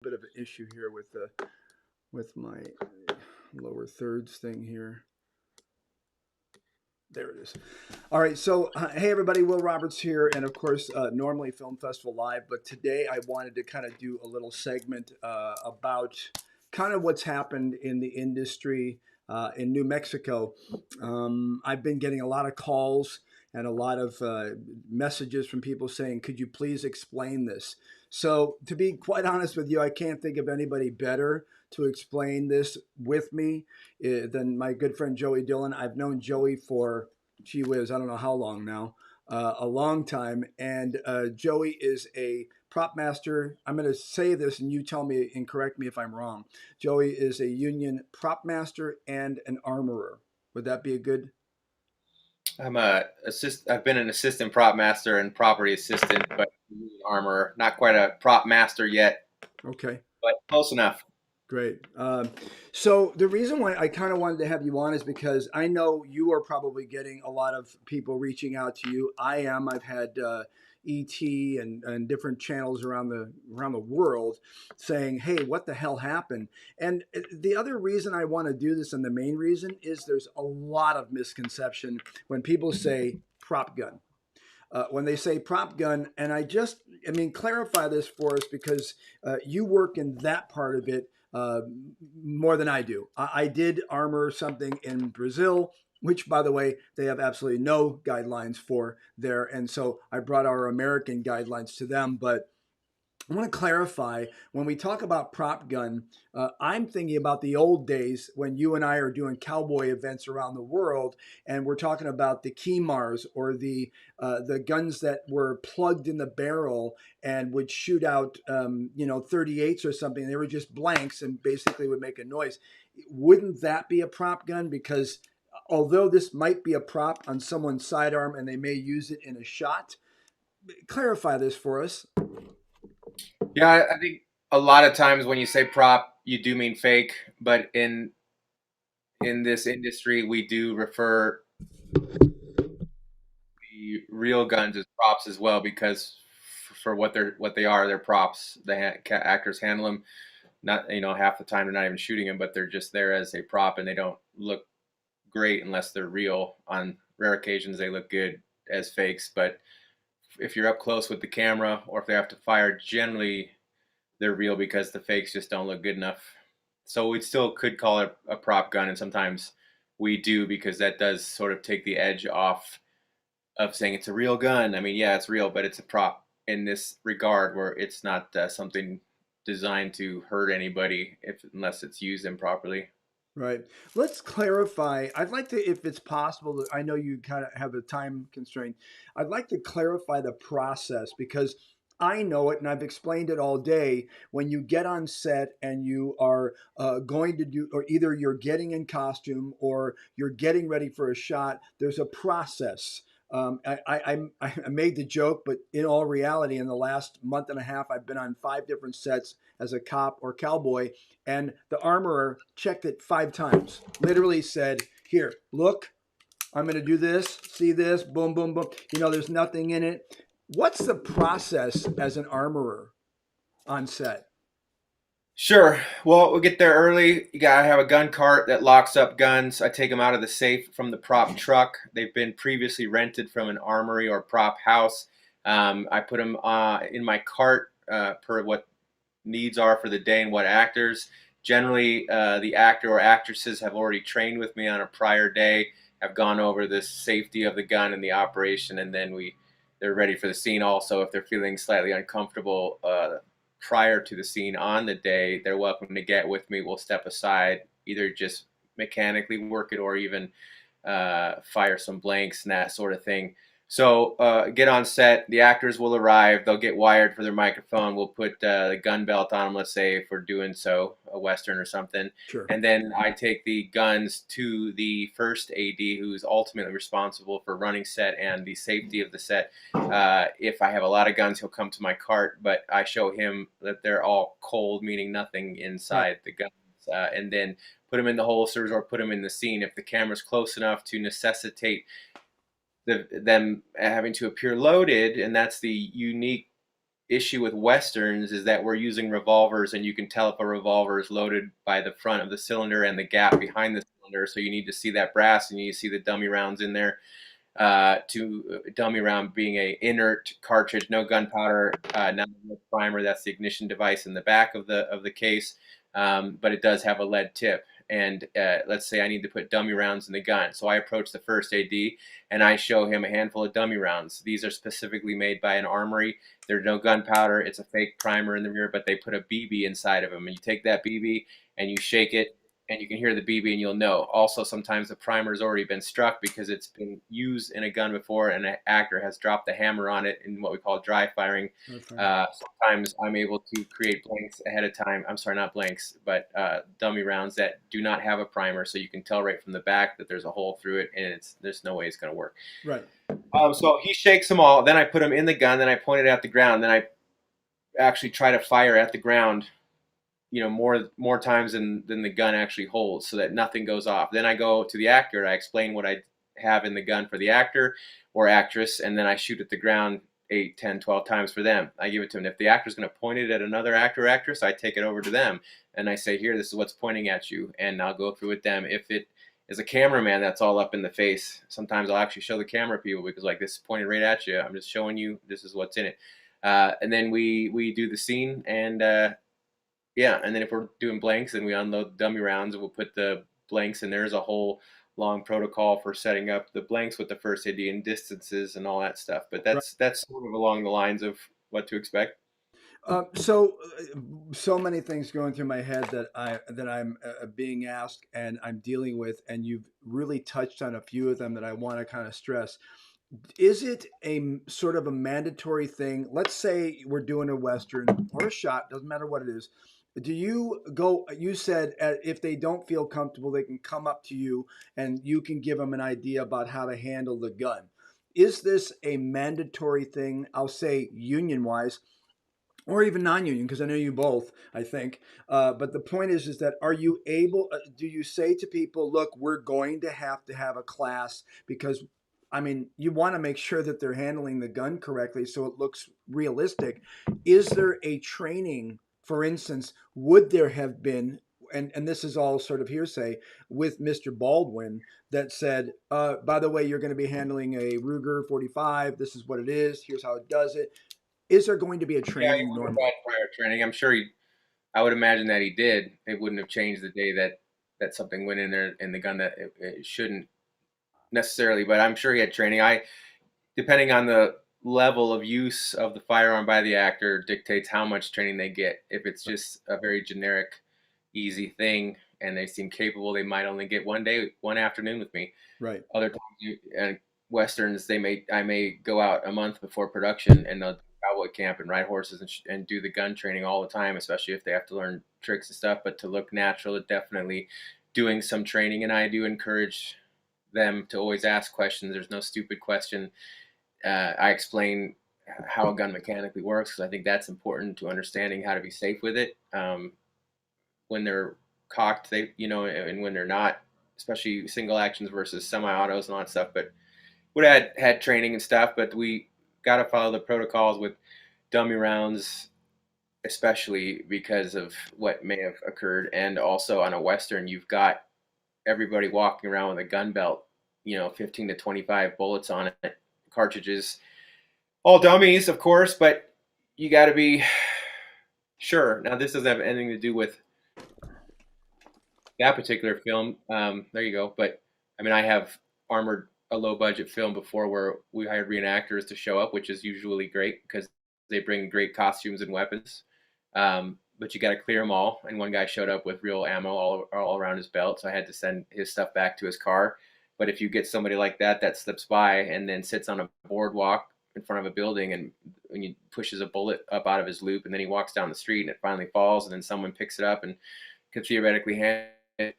Bit of an issue here with my lower thirds thing here. There it is. All right, so hey everybody, Will Roberts here, and of course, normally Film Festival Live, but today I wanted to kind of do a little segment about kind of what's happened in the industry in New Mexico. I've been getting a lot of calls and a lot of messages from people saying, "Could you please explain this?" So, to be quite honest with you, I can't think of anybody better to explain this with me than my good friend Joey Dillion. I've known Joey for, gee whiz, I don't know how long now, a long time. And Joey is a prop master. I'm going to say this and you tell me and correct me if I'm wrong. Joey is a union prop master and an armorer. Would that be a good? I've been an assistant prop master and property assistant, but armorer. Not quite a prop master yet, Okay. but close enough. Great. So the reason why I kind of wanted to have you on is because I know you are probably getting a lot of people reaching out to you. I am. I've had ET and different channels around the world saying, "Hey, what the hell happened?" And the other reason I want to do this, and the main reason, is there's a lot of misconception when people say prop gun. When they say prop gun, and I mean, clarify this for us because you work in that part of it more than I do. I did armor something in Brazil, which, by the way, they have absolutely no guidelines for there. And so I brought our American guidelines to them. But I want to clarify when we talk about prop gun, I'm thinking about the old days when you and I are doing cowboy events around the world, and we're talking about the Keymars or the guns that were plugged in the barrel and would shoot out 38s or something. They were just blanks and basically would make a noise. Wouldn't that be a prop gun? Because although this might be a prop on someone's sidearm and they may use it in a shot, clarify this for us. Yeah, I think a lot of times when you say prop, you do mean fake, but in this industry, we do refer the real guns as props as well because for what they are, they're props. Actors handle them. Not half the time they're not even shooting them, but they're just there as a prop, and they don't look great unless they're real. On rare occasions, they look good as fakes, but if you're up close with the camera or if they have to fire, generally they're real because the fakes just don't look good enough. So we still could call it a prop gun, and sometimes we do because that does sort of take the edge off of saying it's a real gun. I mean, yeah, it's real, but it's a prop in this regard where it's not something designed to hurt anybody unless it's used improperly. Right. Let's clarify. I'd like to, if it's possible, I know you kind of have a time constraint. I'd like to clarify the process because I know it and I've explained it all day. When you get on set and you are going to do, or either you're getting in costume or you're getting ready for a shot, there's a process. I made the joke, but in all reality, in the last month and a half, I've been on 5 different sets as a cop or cowboy, and the armorer checked it 5 times. Literally said, "Here, look, I'm going to do this. See this? Boom, boom, boom. There's nothing in it." What's the process as an armorer on set? Sure. Well, we'll get there early. You gotta have a gun cart that locks up guns. I take them out of the safe from the prop truck. They've been previously rented from an armory or prop house. I put them in my cart per what needs are for the day and what actors. Generally, the actor or actresses have already trained with me on a prior day, have gone over the safety of the gun and the operation, and then they're ready for the scene. Also, if they're feeling slightly uncomfortable prior to the scene on the day, they're welcome to get with me. We'll step aside, either just mechanically work it or even fire some blanks and that sort of thing. So get on set. The actors will arrive. They'll get wired for their microphone. We'll put the gun belt on them, let's say, if we're doing so, a Western or something. Sure. And then I take the guns to the first AD, who's ultimately responsible for running set and the safety of the set. If I have a lot of guns, he'll come to my cart, but I show him that they're all cold, meaning nothing Right. inside the guns. And then put them in the holsters or put them in the scene. If the camera's close enough to necessitate them having to appear loaded, and that's the unique issue with westerns is that we're using revolvers, and you can tell if a revolver is loaded by the front of the cylinder and the gap behind the cylinder. So you need to see that brass, and you see the dummy rounds in there. To dummy round being a inert cartridge, no gunpowder, not a primer. That's the ignition device in the back of the case, but it does have a lead tip. And let's say I need to put dummy rounds in the gun, so I approach the first AD and I show him a handful of dummy rounds. These are specifically made by an armory. There's no gunpowder. It's a fake primer in the rear, but they put a BB inside of them. And you take that BB and you shake it, and you can hear the BB and you'll know. Also, sometimes the primer's already been struck because it's been used in a gun before and an actor has dropped the hammer on it in what we call dry firing. Sometimes I'm able to create blanks ahead of time. I'm sorry, not blanks, but dummy rounds that do not have a primer, so you can tell right from the back that there's a hole through it, and there's no way it's going to work. Right. So he shakes them all. Then I put them in the gun. Then I point it at the ground. Then I actually try to fire at the ground, more times than the gun actually holds, so that nothing goes off. Then I go to the actor. I explain what I have in the gun for the actor or actress, and then I shoot at the ground 8, 10, 12 times for them. I give it to them. If the actor's going to point it at another actor or actress, I take it over to them and I say, here, this is what's pointing at you, and I'll go through with them. If it is a cameraman that's all up in the face, sometimes I'll actually show the camera people, because like, this is pointed right at you. I'm just showing you this is what's in it. And then we do the scene, and yeah, and then if we're doing blanks, then we unload dummy rounds, and we'll put the blanks, and there's a whole long protocol for setting up the blanks with the first AD and distances and all that stuff. But Right. that's sort of along the lines of what to expect. So many things going through my head that I'm being asked and I'm dealing with, and you've really touched on a few of them that I want to kind of stress. Is it sort of a mandatory thing? Let's say we're doing a Western or a shot, doesn't matter what it is. Do you go, you said if they don't feel comfortable, they can come up to you and you can give them an idea about how to handle the gun. Is this a mandatory thing? I'll say union wise, or even non-union, because I know you both, I think. But the point is that are you able? Do you say to people, "Look, we're going to have a class because, I mean, you want to make sure that they're handling the gun correctly so it looks realistic." Is there a training, for instance, would there have been? And this is all sort of hearsay with Mr. Baldwin that said, by the way, you're going to be handling a Ruger 45. This is what it is. Here's how it does it. Is there going to be a Yeah, he training would have normally? had prior training. I'm sure I would imagine that he did. It wouldn't have changed the day that something went in there in the gun that it shouldn't necessarily. But I'm sure he had training. Depending on the level of use of the firearm by the actor, dictates how much training they get. If it's just a very generic, easy thing, and they seem capable, they might only get one day, one afternoon with me. Right. Other times, and westerns, I may go out a month before production, and they'll cowboy camp and ride horses and do the gun training all the time, especially if they have to learn tricks and stuff. But to look natural, definitely doing some training, and I do encourage them to always ask questions. There's no stupid question. I explain how a gun mechanically works, because I think that's important to understanding how to be safe with it. When they're cocked, and when they're not, especially single actions versus semi-autos and all that stuff. But would have had training and stuff, but we got to follow the protocols with dummy rounds, especially because of what may have occurred. And also on a Western, you've got everybody walking around with a gun belt, 15 to 25 bullets on it, cartridges, all dummies, of course, but you got to be sure. Now, this doesn't have anything to do with that particular film. There you go. But I mean, I have armored a low budget film before where we hired reenactors to show up, which is usually great because they bring great costumes and weapons. But you got to clear them all. And one guy showed up with real ammo all around his belt, so I had to send his stuff back to his car. But if you get somebody like that slips by and then sits on a boardwalk in front of a building, and when he pushes a bullet up out of his loop, and then he walks down the street and it finally falls, and then someone picks it up and could theoretically hand it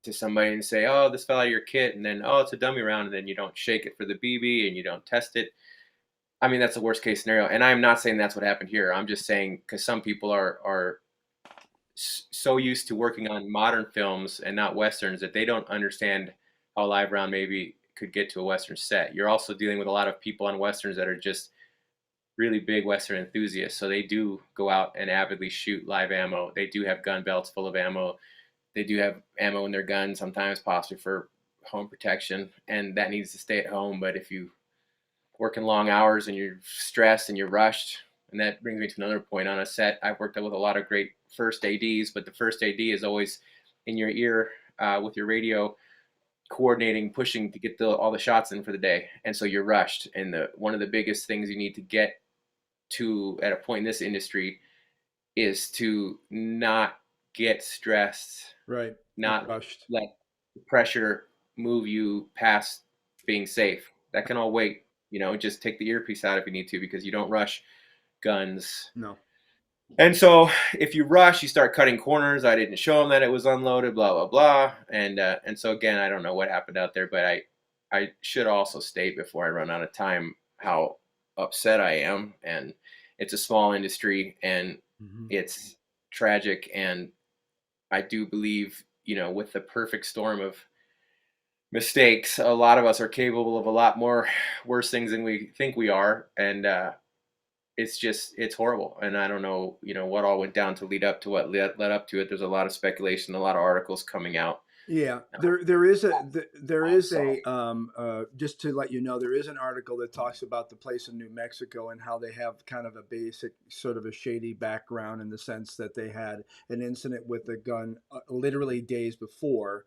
to somebody and say, "Oh, this fell out of your kit," and then, "Oh, it's a dummy round," and then you don't shake it for the BB and you don't test it. I mean, that's the worst case scenario, and I'm not saying that's what happened here. I'm just saying because some people are so used to working on modern films and not westerns that they don't understand how a live round maybe could get to a western set. You're also dealing with a lot of people on westerns that are just really big Western enthusiasts. So they do go out and avidly shoot live ammo. They do have gun belts full of ammo. They do have ammo in their guns, sometimes possibly for home protection, and that needs to stay at home. But if you working long hours and you're stressed and you're rushed, and that brings me to another point on a set. I've worked with a lot of great first ADs, but the first AD is always in your ear with your radio, coordinating, pushing to get all the shots in for the day, and so you're rushed. And one of the biggest things you need to get to at a point in this industry is to not get stressed, Right. Not not rushed. let the pressure move you past being safe. That can all wait. Just take the earpiece out if you need to, because you don't rush guns. No. And so if you rush, you start cutting corners. I didn't show them that it was unloaded, blah blah blah. And so again, I don't know what happened out there, but I should also state before I run out of time how upset I am. And it's a small industry, and Mm-hmm. it's tragic. And I do believe, with the perfect storm of mistakes, a lot of us are capable of a lot more worse things than we think we are. And it's horrible. And I don't know, what all went down to lead up to what led up to it. There's a lot of speculation, a lot of articles coming out. Yeah, there is So, a just to let you know, there is an article that talks about the place in New Mexico and how they have kind of a basic sort of a shady background in the sense that they had an incident with a gun literally days before,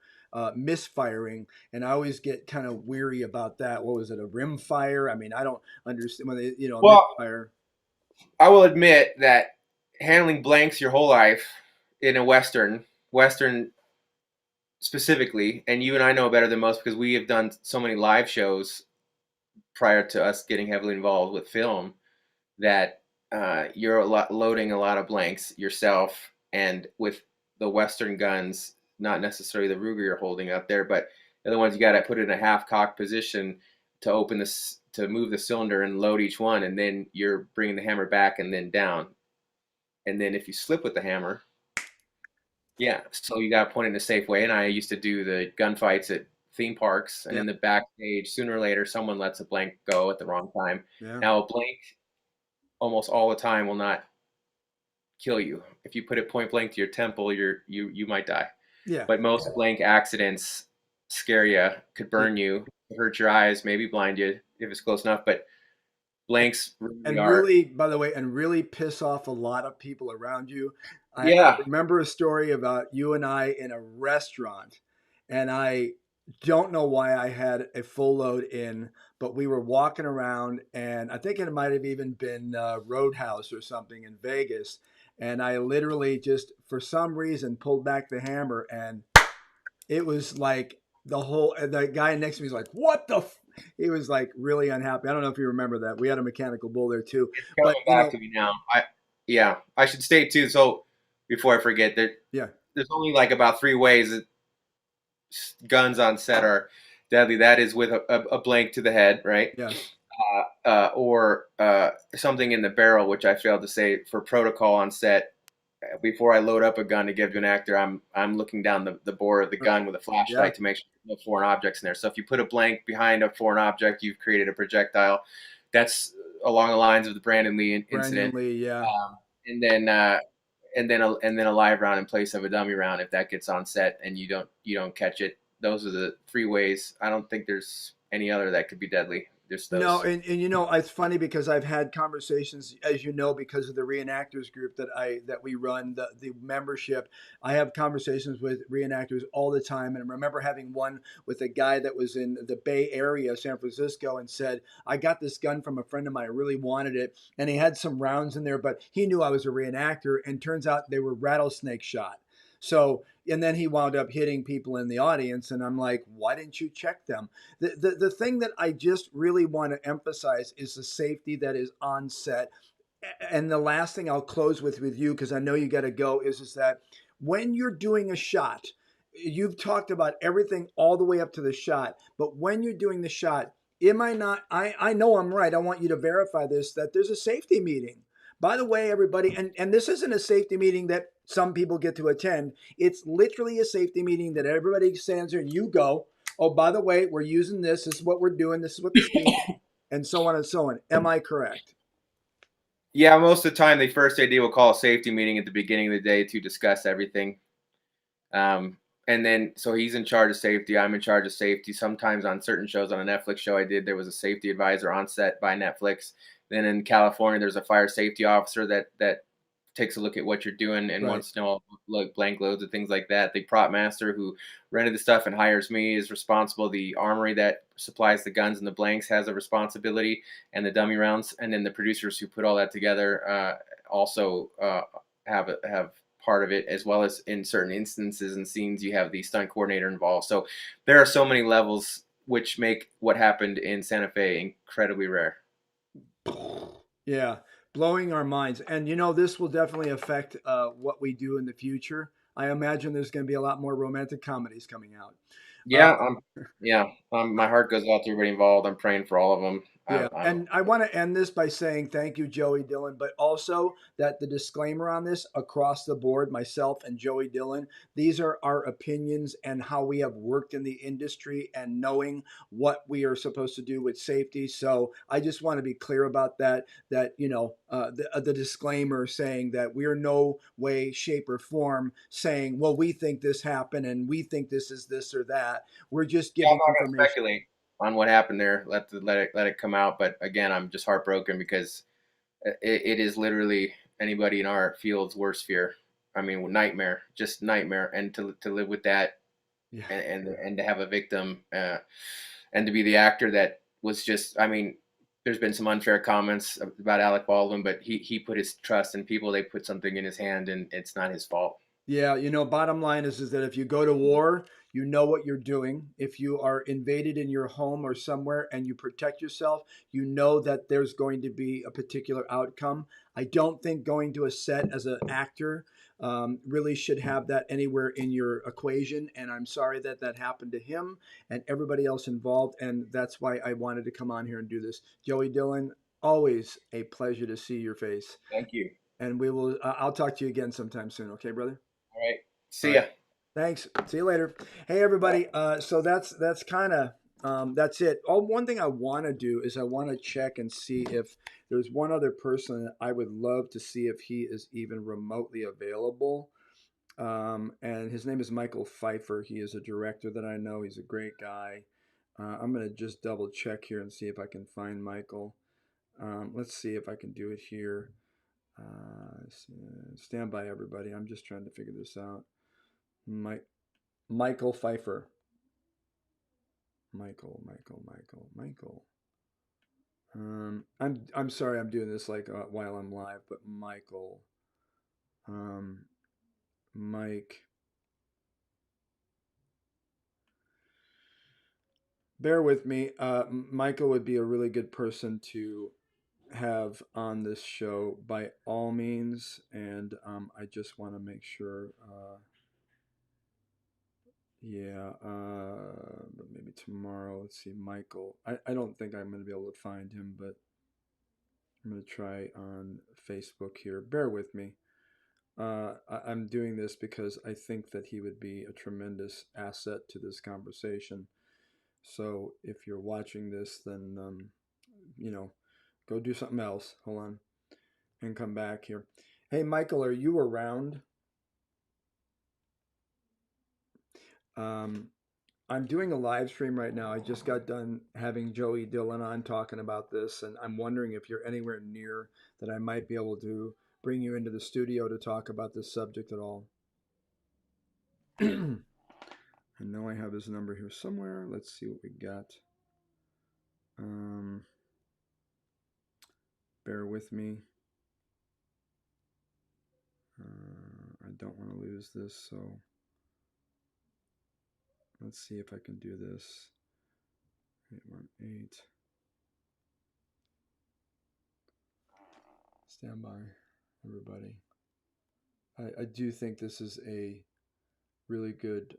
misfiring, and I always get kind of weary about that. What was it, a rim fire? I mean, I don't understand when they, a well, misfire. I will admit that handling blanks your whole life in a Western specifically, and you and I know better than most because we have done so many live shows prior to us getting heavily involved with film, that you're loading a lot of blanks yourself. And with the Western guns, not necessarily the Ruger you're holding up there, but the other ones, you got to put it in a half cock position to open this, to move the cylinder and load each one, and then you're bringing the hammer back and then down. And then if you slip with the hammer, yeah, so you got to point it in a safe way. And I used to do the gunfights at theme parks, and Yeah, in the backstage, sooner or later, someone lets a blank go at the wrong time. yeah, Now, a blank almost all the time will not kill you. If you put it point blank to your temple, you might die. yeah, But most blank accidents scare you, could yeah. burn you, hurt your eyes, maybe blind you if it's close enough. But blanks really And are. really, by the way, and really piss off a lot of people around you. I Yeah. remember a story about you and I in a restaurant, and I don't know why I had a full load in, but we were walking around, and I think it might have even been Roadhouse or something in Vegas, and I literally just, for some reason, pulled back the hammer, and it was like the guy next to me was like, "What the?" He was like really unhappy. I don't know if you remember that. We had a mechanical bull there too, It's but coming back to me now. Yeah, I should state too. So before I forget, yeah, there's only like about three ways that guns on set are deadly. That is with a blank to the head, right? yeah, Or something in the barrel, which I failed to say for protocol on set. Before I load up a gun to give to an actor, I'm looking down the bore of the gun with a yeah, flashlight to make sure there's no foreign objects in there. So if you put a blank behind a foreign object, you've created a projectile. That's along the lines of the Brandon Lee Brandon incident. Lee, yeah. And then a live round in place of a dummy round if that gets on set and you don't catch it. Those are the three ways. I don't think there's any other that could be deadly. Just No, those. and it's funny because I've had conversations, as you know, because of the reenactors group that we run, the membership. I have conversations with reenactors all the time, and I remember having one with a guy that was in the Bay Area, San Francisco, and said, "I got this gun from a friend of mine. I really wanted it, and he had some rounds in there, but he knew I was a reenactor, and turns out they were rattlesnake shot." So, and then he wound up hitting people in the audience, and I'm like, "Why didn't you check them?" The thing that I just really want to emphasize is the safety that is on set. And the last thing I'll close with you, because I know you got to go, is that when you're doing a shot, you've talked about everything all the way up to the shot, but when you're doing the shot, am I not? I know I'm right. I want you to verify this, that there's a safety meeting. By the way, everybody, and this isn't a safety meeting that some people get to attend. It's literally a safety meeting that everybody stands there and you go, "Oh, by the way, we're using this. This is what we're doing. This is what the scene," and so on and so on. Am I correct? Yeah, most of the time, the first AD will call a safety meeting at the beginning of the day to discuss everything. Um, and then, so he's in charge of safety. I'm in charge of safety. Sometimes on certain shows, on a Netflix show I did, there was a safety advisor on set by Netflix. Then in California, there's a fire safety officer that takes a look at what you're doing and Right. wants to know like blank loads and things like that. The prop master who rented the stuff and hires me is responsible. The armory that supplies the guns and the blanks has a responsibility, and the dummy rounds. And then the producers who put all that together also have part of it, as well as in certain instances and scenes you have the stunt coordinator involved. So there are so many levels which make what happened in Santa Fe incredibly rare. Yeah, blowing our minds. And this will definitely affect what we do in the future. I imagine there's going to be a lot more romantic comedies coming out. Uh, Yeah, my heart goes out to everybody involved. I'm praying for all of them. Yeah, I'm and I want to end this by saying thank you, Joey Dillon, but also that the disclaimer on this across the board, myself and Joey Dillon, these are our opinions and how we have worked in the industry and knowing what we are supposed to do with safety. So I just want to be clear about that. That the disclaimer saying that we are no way, shape, or form saying, well, we think this happened and we think this is this or that. We're just Yeah, I'm giving not going to information. speculate on what happened there. Let it come out. But again, I'm just heartbroken because it is literally anybody in our field's worst fear. I mean, nightmare, just nightmare, and to live with that, Yeah. and to have a victim, and to be the actor that was just. I mean, there's been some unfair comments about Alec Baldwin, but he put his trust in people. They put something in his hand, and it's not his fault. Yeah, bottom line is that if you go to war, you know what you're doing. If you are invaded in your home or somewhere and you protect yourself, you know that there's going to be a particular outcome. I don't think going to a set as an actor really should have that anywhere in your equation. And I'm sorry that that happened to him and everybody else involved. And that's why I wanted to come on here and do this. Joey Dillon, always a pleasure to see your face. Thank you. And we will. I'll talk to you again sometime soon. Okay, brother. All right. All See right. ya. Thanks. See you later. Hey everybody. So that's kind of that's it. Oh, one thing I want to do is I want to check and see if there's one other person that I would love to see if he is even remotely available. And his name is Michael Pfeiffer. He is a director that I know. He's a great guy. I'm gonna just double check here and see if I can find Michael. Let's see if I can do it here. Stand by, everybody. I'm just trying to figure this out. Mike, Michael Pfeiffer. Michael. I'm sorry. I'm doing this like while I'm live, but Michael. Um, Mike. Bear with me. Michael would be a really good person to have on this show by all means, and I just want to make sure. Yeah, but maybe tomorrow. Let's see, Michael. I don't think I'm going to be able to find him, but I'm going to try on Facebook here. Bear with me. I'm doing this because I think that he would be a tremendous asset to this conversation. So if you're watching this, then, you know, go do something else. Hold on and come back here. Hey, Michael, are you around? Um, I'm doing a live stream right now. I just got done having Joey Dillon on talking about this, and I'm wondering if you're anywhere near that I might be able to bring you into the studio to talk about this subject at all. I know I have his number here somewhere. Let's see what we got. Um, Bear with me. I don't want to lose this, so let's see if I can do this. 818. Stand by, everybody. I do think this is a really good,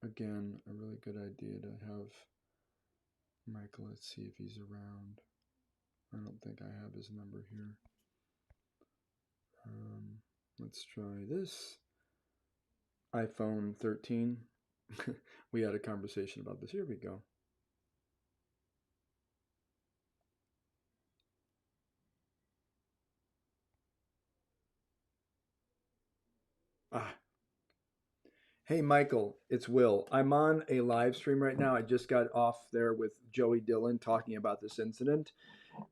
again, a really good idea to have Michael. Let's see if he's around. I don't think I have his number here. Let's try this. iPhone 13. We had a conversation about this. Here we go. Hey, Michael, it's Will. I'm on a live stream right now. I just got off there with Joey Dillon talking about this incident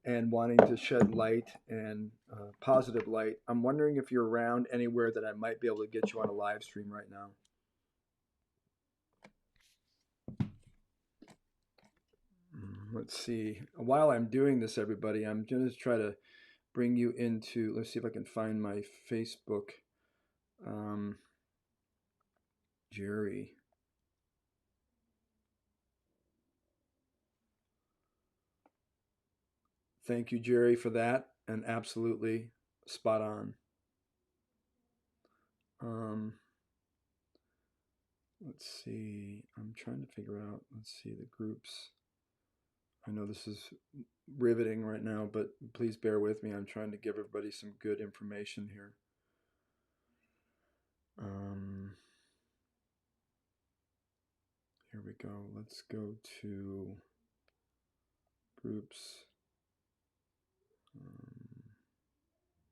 and wanting to shed light and positive light. I'm wondering if you're around anywhere that I might be able to get you on a live stream right now. Let's see. While I'm doing this, everybody, I'm going to try to bring you into, let's see if I can find my Facebook. Um, Jerry. Thank you, Jerry, for that. And absolutely spot on. Um, let's see. I'm trying to figure out, let's see, the groups. I know this is riveting right now, but please bear with me. I'm trying to give everybody some good information here. Here we go. Let's go to groups.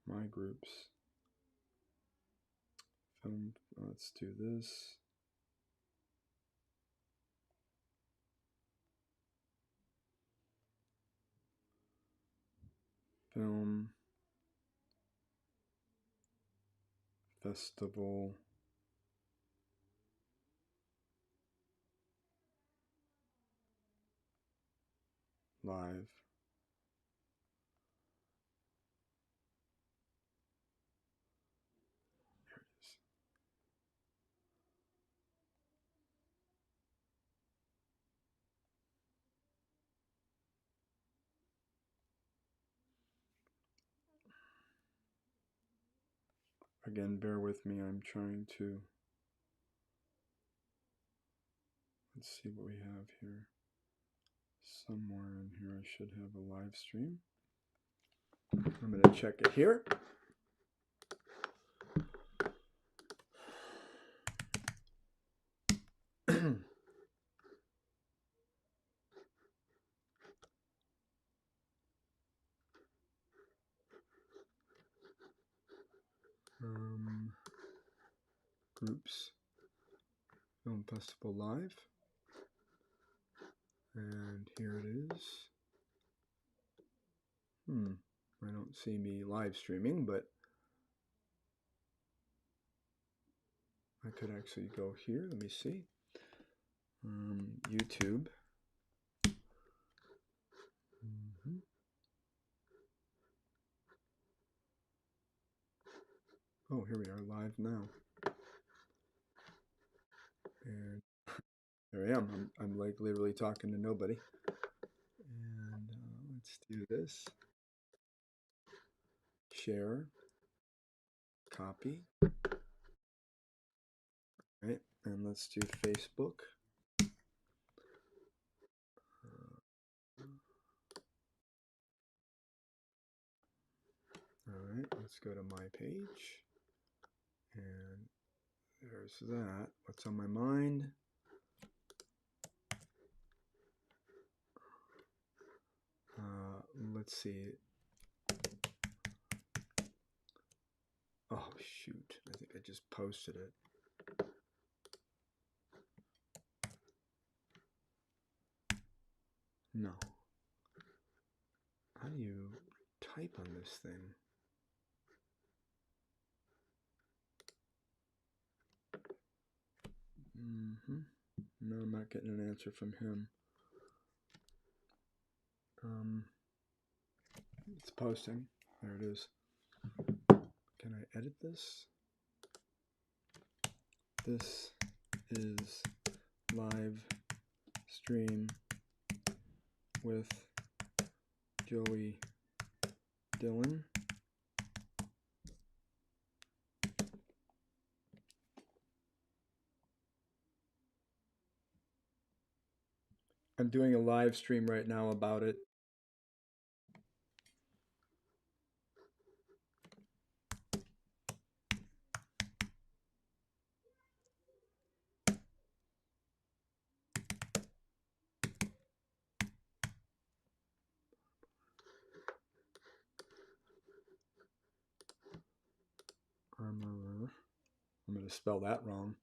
My groups. Film. Let's do this. Film Festival Live. There it is. Again, bear with me. I'm trying to. Let's see what we have here. Somewhere in here, I should have a live stream. I'm going to check it here. Groups Film Festival Live, and here it is. I don't see me live streaming, but I could actually go here. Let me see. YouTube. Oh, here we are live now. And there I am. I'm like literally talking to nobody. And let's do this. Share. Copy. Right. And let's do Facebook. All right. Let's go to my page. And there's that. What's on my mind? Let's see. Oh, shoot. I think I just posted it. No. How do you type on this thing? No, I'm not getting an answer from him. It's posting. There it is. Can I edit this? This is live stream with Joey Dillon. I'm doing a live stream right now about it. I'm going to spell that wrong.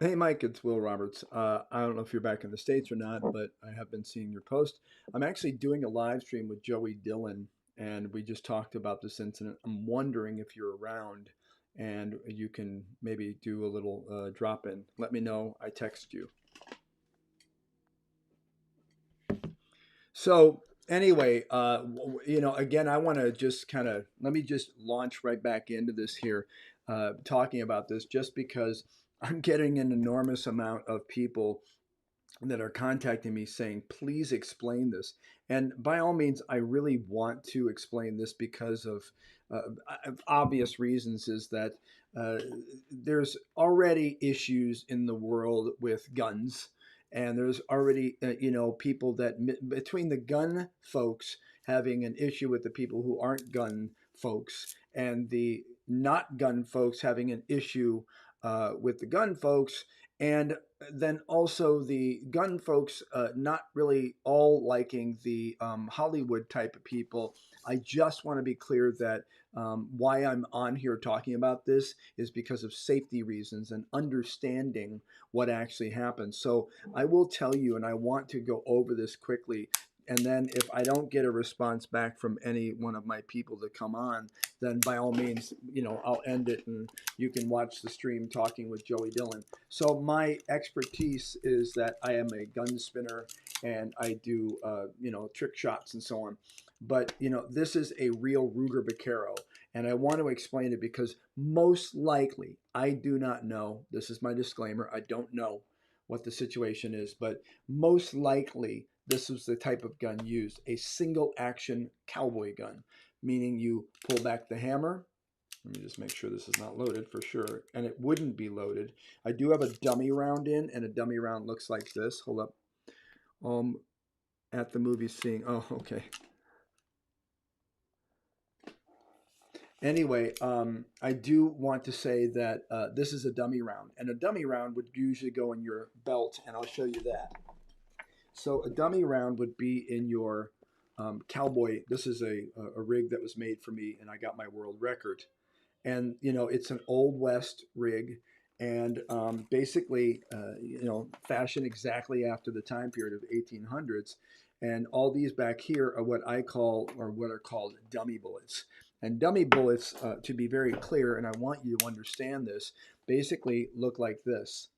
Hey, Mike, it's Will Roberts. I don't know if you're back in the States or not, but I have been seeing your post. I'm actually doing a live stream with Joey Dillon, and we just talked about this incident. I'm wondering if you're around and you can maybe do a little drop in. Let me know. I text you. So, anyway, again, I want to just kind of let me just launch right back into this here, talking about this just because I'm getting an enormous amount of people that are contacting me saying, please explain this. And by all means, I really want to explain this because of obvious reasons is that uh, there's already issues in the world with guns. And there's already, people that between the gun folks having an issue with the people who aren't gun folks and the not gun folks having an issue with the gun folks. And then also the gun folks not really all liking the Hollywood type of people. I just want to be clear that why I'm on here talking about this is because of safety reasons and understanding what actually happened. So I will tell you, and I want to go over this quickly. And then if I don't get a response back from any one of my people to come on, then by all means, I'll end it and you can watch the stream talking with Joey Dillon. So my expertise is that I am a gun spinner and I do, trick shots and so on. But this is a real Ruger Vaquero, and I want to explain it because most likely I do not know. This is my disclaimer. I don't know what the situation is, but most likely this was the type of gun used, a single action cowboy gun, meaning you pull back the hammer. Let me just make sure this is not loaded for sure. And it wouldn't be loaded. I do have a dummy round in, and a dummy round looks like this. Hold up. Um, at the movie seeing. Oh, okay. Anyway, I do want to say that this is a dummy round, and a dummy round would usually go in your belt, and I'll show you that. So a dummy round would be in your cowboy. This is a rig that was made for me, and I got my world record. And it's an old west rig, and basically fashioned exactly after the time period of 1800s. And all these back here are what I call, or what are called, dummy bullets. And dummy bullets, to be very clear, and I want you to understand this, basically look like this.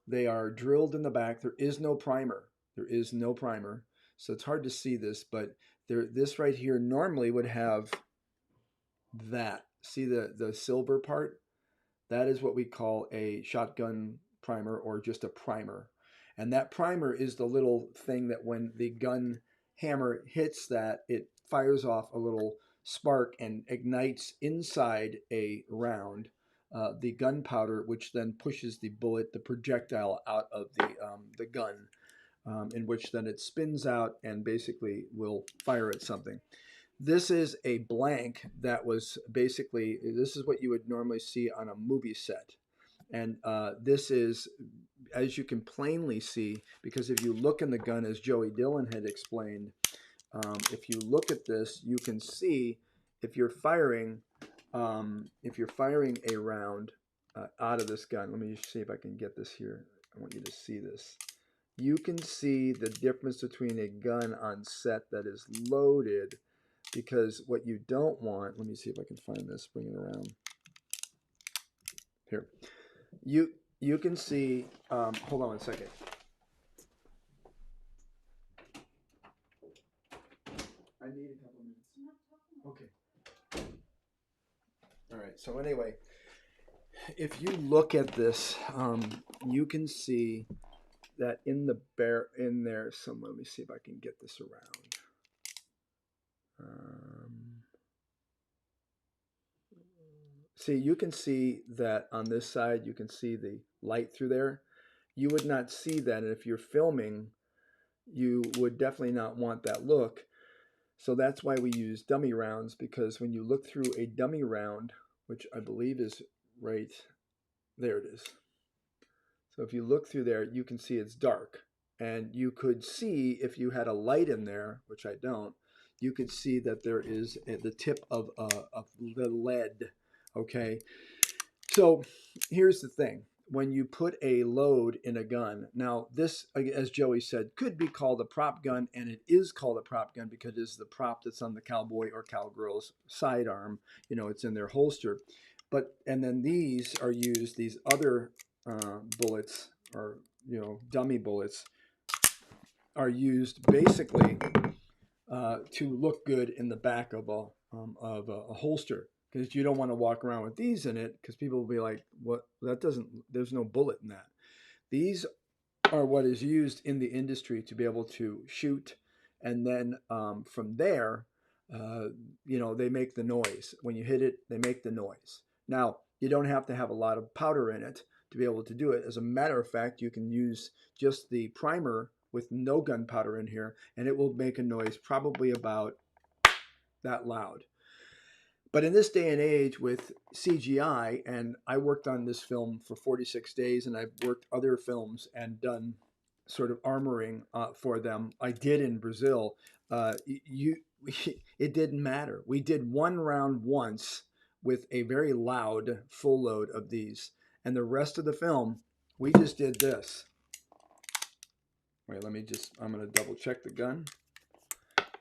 They are drilled in the back. There is no primer. There is no primer, so it's hard to see this, but this right here normally would have that. See the silver part? That is what we call a shotgun primer, or just a primer. And that primer is the little thing that when the gun hammer hits that, it fires off a little spark and ignites inside a round the gunpowder, which then pushes the bullet, the projectile, out of the gun, in which then it spins out and basically will fire at something. This is a blank that was basically, this is what you would normally see on a movie set. And this is, as you can plainly see, because if you look in the gun, as Joey Dillon had explained, if you look at this, you can see if you're firing a round out of this gun. Let me just see if I can get this here. I want you to see this. You can see the difference between a gun on set that is loaded, because what you don't want, let me see if I can find this, bring it around here. You can see, hold on one second. I need a couple minutes. Okay. All right. So anyway, if you look at this, you can see that in the bear in there. So let me see if I can get this around. Um, See, you can see that on this side, you can see the light through there. You would not see that. And if you're filming, you would definitely not want that look. So that's why we use dummy rounds, because when you look through a dummy round, which I believe is right there, it is. So if you look through there, you can see it's dark. And you could see if you had a light in there, which I don't, you could see that there is the tip of the lead. Okay. So here's the thing. When you put a load in a gun, now this, as Joey said, could be called a prop gun, and it is called a prop gun because it is the prop that's on the cowboy or cowgirl's sidearm. It's in their holster. And then these are used, these other bullets, or dummy bullets, are used basically to look good in the back of a holster, because you don't want to walk around with these in it, because people will be like, what, that doesn't, there's no bullet in that. These are what is used in the industry to be able to shoot, and then from there, they make the noise. When you hit it, they make the noise. Now, you don't have to have a lot of powder in it to be able to do it. As a matter of fact, you can use just the primer with no gunpowder in here, and it will make a noise probably about that loud. But in this day and age with CGI, and I worked on this film for 46 days, and I've worked other films and done sort of armoring for them. I did in Brazil. It didn't matter. We did one round once with a very loud full load of these, and the rest of the film, we just did this. Wait, I'm going to double check the gun.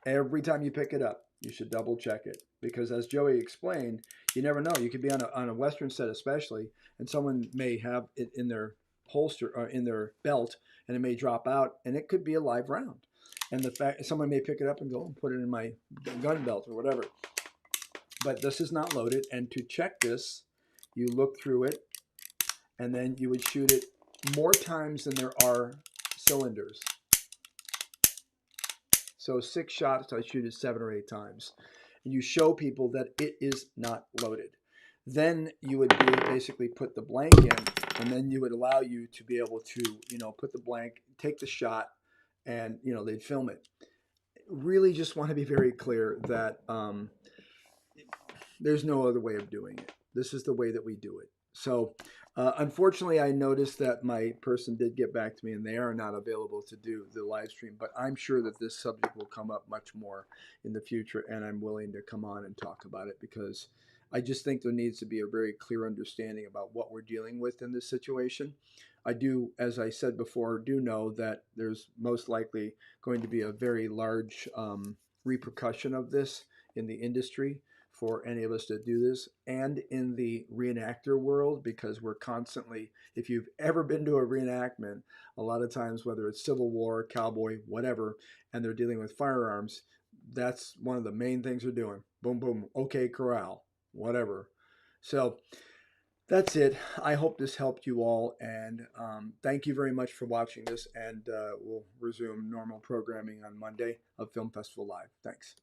Every time you pick it up, you should double check it, because as Joey explained, you never know. You could be on a Western set especially, and someone may have it in their holster or in their belt, and it may drop out, and it could be a live round. And the fact someone may pick it up and go and put it in my gun belt or whatever. But this is not loaded, and to check this, you look through it, and then you would shoot it more times than there are cylinders. So 6 shots, I shoot it 7 or 8 times. And you show people that it is not loaded. Then you would basically put the blank in, and then you would allow you to be able to, put the blank, take the shot, and, they'd film it. Really just want to be very clear that there's no other way of doing it. This is the way that we do it. So unfortunately, I noticed that my person did get back to me, and they are not available to do the live stream. But I'm sure that this subject will come up much more in the future, and I'm willing to come on and talk about it, because I just think there needs to be a very clear understanding about what we're dealing with in this situation. I do, as I said before, do know that there's most likely going to be a very large repercussion of this in the industry for any of us to do this, and in the reenactor world, because we're constantly, if you've ever been to a reenactment, a lot of times, whether it's Civil War, cowboy, whatever, and they're dealing with firearms, that's one of the main things they're doing. Boom, boom, okay, corral, whatever. So that's it. I hope this helped you all, and thank you very much for watching this, and we'll resume normal programming on Monday of Film Festival Live. Thanks.